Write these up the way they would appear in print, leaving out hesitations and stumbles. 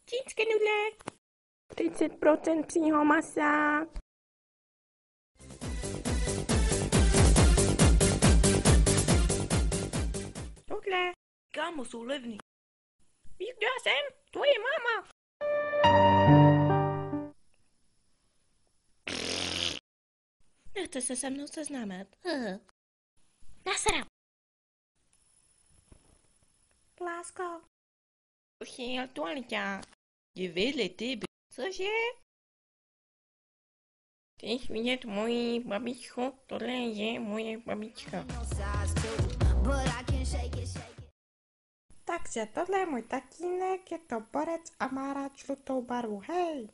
Čínské nudle. 30% psího masa. Tohle. Kámo, jsou levný. Víš, kdo já jsem? Tvoje máma. Nechce se mnou seznámit. Nasra. Lásko. Už jel tualiťák. Je vedle tebe. Cože? Chceš vidět moji babičku? Tohle je moje babička. Takže tohle je můj tatínek, je to borec a má rád žlutou barvu, hej.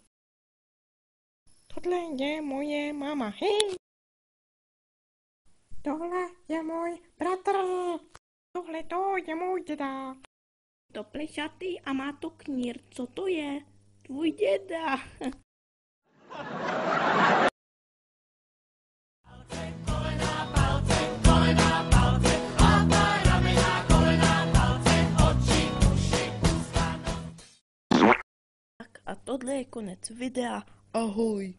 Tohle je moje máma, hej. Tohle je můj bratr. Tohle to je můj děda. To plešatý a má to knír, co to je? Tvůj děda. Tak a tohle je konec videa. Ahoj.